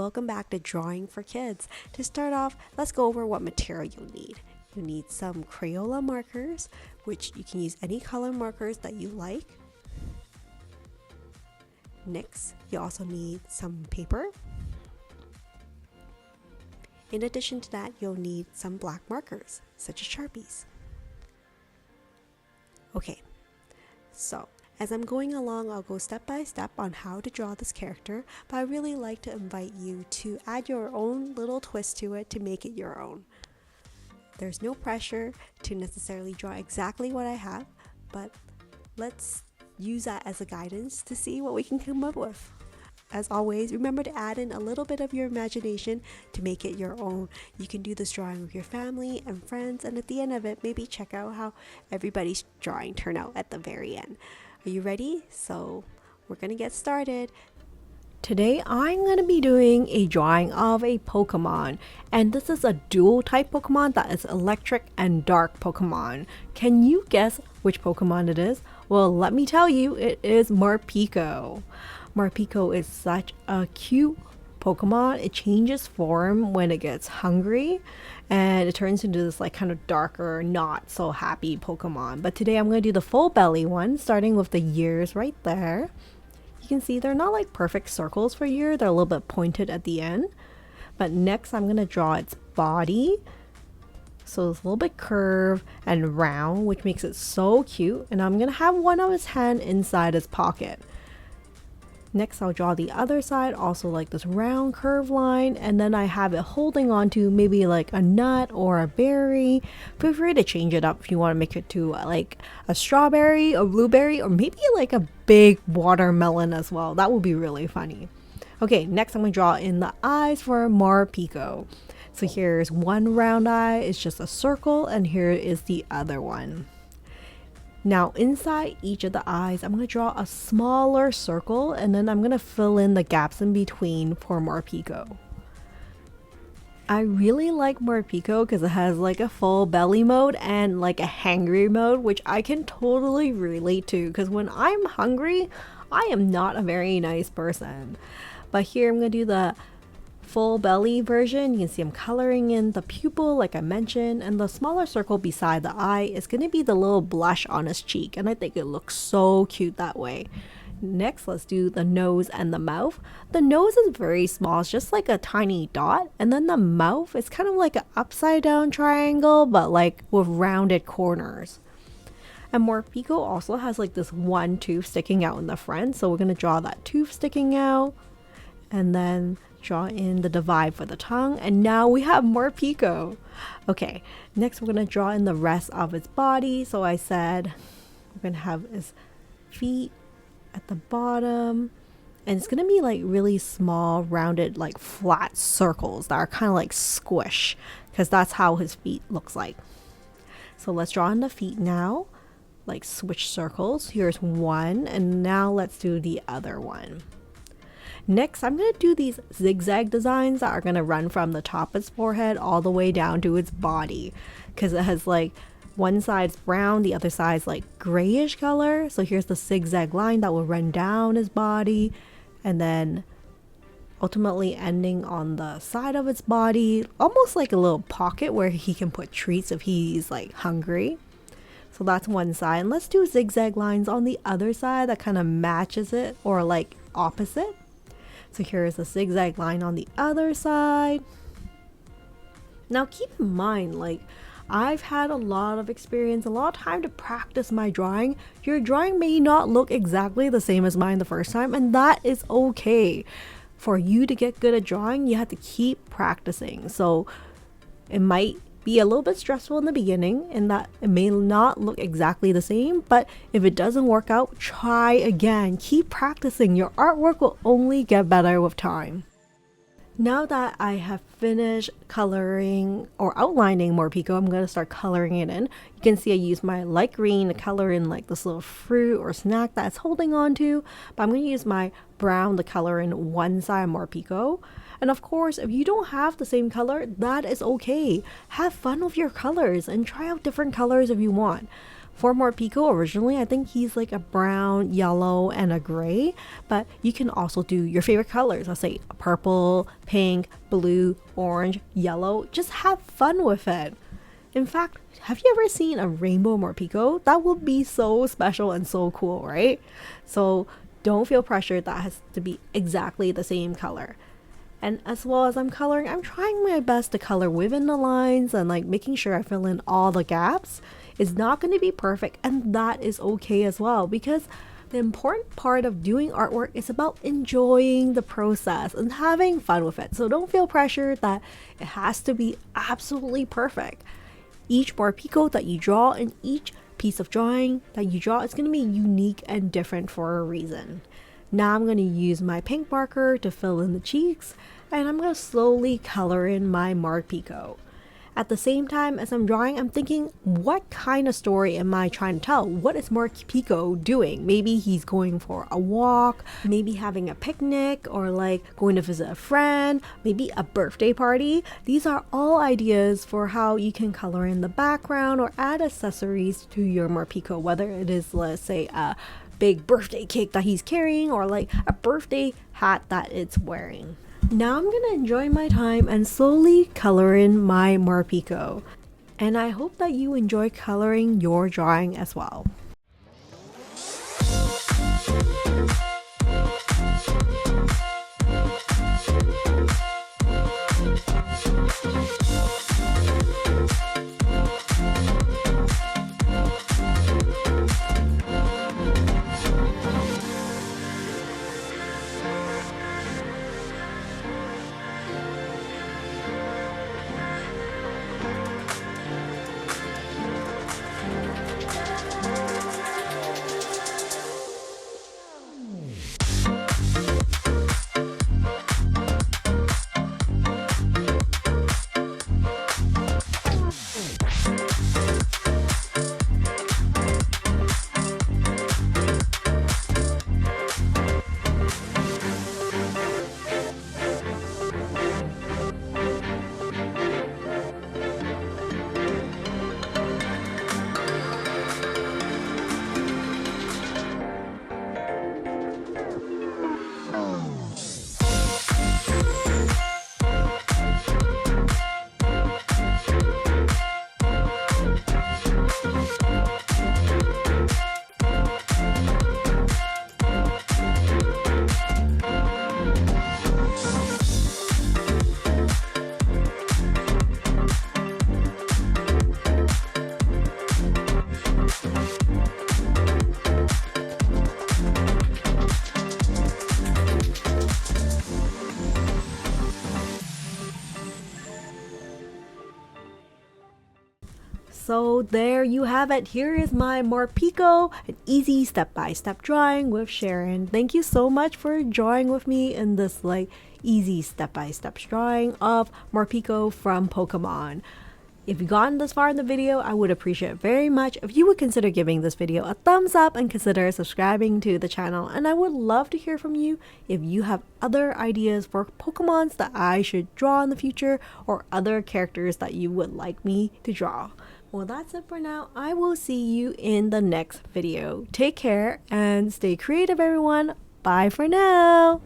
welcome back to Drawing for Kids. To start off, let's go over what material you'll need. You need some Crayola markers, which you can use any color markers that you like. Next, you also need some paper. In addition to that, you'll need some black markers, such as Sharpies. Okay, so as I'm going along, I'll go step by step on how to draw this character, but I really like to invite you to add your own little twist to it to make it your own. There's no pressure to necessarily draw exactly what I have, but let's use that as a guidance to see what we can come up with. As always, remember to add in a little bit of your imagination to make it your own. You can do this drawing with your family and friends, and at the end of it, maybe check out how everybody's drawing turned out at the very end. Are you ready? So we're gonna get started. Today I'm going to be doing a drawing of a Pokemon, and this is a dual type Pokemon that is electric and dark Pokemon. Can you guess which Pokemon it is? Well, let me tell you, it is MORPEKO. MORPEKO is such a cute Pokemon. It changes form when it gets hungry and it turns into this like kind of darker, not so happy Pokemon. But today I'm going to do the full belly one, starting with the ears right there. You can see they're not like perfect circles for ear, they're a little bit pointed at the end. But next I'm going to draw its body. So it's a little bit curved and round, which makes it so cute. And I'm going to have one of his hand inside his pocket. Next I'll draw the other side, also like this round curved line, and then I have it holding on to maybe like a nut or a berry. Feel free to change it up if you want to make it to like a strawberry, a blueberry, or maybe like a big watermelon as well. That would be really funny. Okay, next I'm going to draw in the eyes for MORPEKO. So here's one round eye, it's just a circle, and here is the other one. Now inside each of the eyes, I'm going to draw a smaller circle, and then I'm going to fill in the gaps in between for MORPEKO. I really like MORPEKO because it has like a full belly mode and like a hangry mode, which I can totally relate to because when I'm hungry, I am not a very nice person. But here I'm going to do the full belly version. You can see I'm coloring in the pupil like I mentioned, and the smaller circle beside the eye is going to be the little blush on his cheek, and I think it looks so cute that way. Next, let's do the nose and the mouth. The nose is very small, it's just like a tiny dot, and then the mouth is kind of like an upside down triangle but like with rounded corners. And MORPEKO also has like this one tooth sticking out in the front, so we're going to draw that tooth sticking out and then draw in the divide for the tongue, and now we have MORPEKO. Okay, next we're going to draw in the rest of its body. So I said we're going to have his feet at the bottom, and it's going to be like really small rounded like flat circles that are kind of like squish, because that's how his feet looks like. So let's draw in the feet now, like switch circles. Here's one, and now let's do the other one. Next, I'm going to do these zigzag designs that are going to run from the top of its forehead all the way down to its body, because it has like one side's brown, the other side's like grayish color. So here's the zigzag line that will run down his body and then ultimately ending on the side of its body, almost like a little pocket where he can put treats if he's like hungry. So that's one side. And let's do zigzag lines on the other side that kind of matches it or like opposite. So here is a zigzag line on the other side. Now keep in mind, like I've had a lot of experience, a lot of time to practice my drawing. Your drawing may not look exactly the same as mine the first time, and that is okay. For you to get good at drawing, you have to keep practicing. So it might be a little bit stressful in the beginning and that it may not look exactly the same, but if it doesn't work out, try again. Keep practicing. Your artwork will only get better with time. Now that I have finished coloring or outlining MORPEKO, I'm going to start coloring it in. You can see I use my light green to color in like this little fruit or snack that it's holding on to, but I'm going to use my brown to color in one side of MORPEKO. And of course, if you don't have the same color, that is okay. Have fun with your colors and try out different colors if you want. For Morpeko, originally, I think he's like a brown, yellow, and a gray, but you can also do your favorite colors. Let's say purple, pink, blue, orange, yellow. Just have fun with it. In fact, have you ever seen a rainbow Morpeko? That would be so special and so cool, right? So don't feel pressured that has to be exactly the same color. And as well as I'm coloring, I'm trying my best to color within the lines and like making sure I fill in all the gaps. It's not going to be perfect, and that is okay as well, because the important part of doing artwork is about enjoying the process and having fun with it. So don't feel pressured that it has to be absolutely perfect. Each Morpeko that you draw and each piece of drawing that you draw is going to be unique and different for a reason. Now I'm going to use my pink marker to fill in the cheeks, and I'm going to slowly color in my Morpeko. At the same time as I'm drawing, I'm thinking, what kind of story am I trying to tell? What is Morpeko doing? Maybe he's going for a walk, maybe having a picnic, or like going to visit a friend, maybe a birthday party. These are all ideas for how you can color in the background or add accessories to your Morpeko, whether it is, let's say, a big birthday cake that he's carrying or like a birthday hat that it's wearing. Now I'm gonna enjoy my time and slowly color in my Morpeko. And I hope that you enjoy coloring your drawing as well. So there you have it. Here is my Morpeko, an easy step-by-step drawing with Sharon. Thank you so much for drawing with me in this like easy step-by-step drawing of Morpeko from Pokemon. If you've gotten this far in the video, I would appreciate it very much if you would consider giving this video a thumbs up and consider subscribing to the channel. And I would love to hear from you if you have other ideas for Pokemons that I should draw in the future or other characters that you would like me to draw. Well, that's it for now. I will see you in the next video. Take care and stay creative, everyone. Bye for now.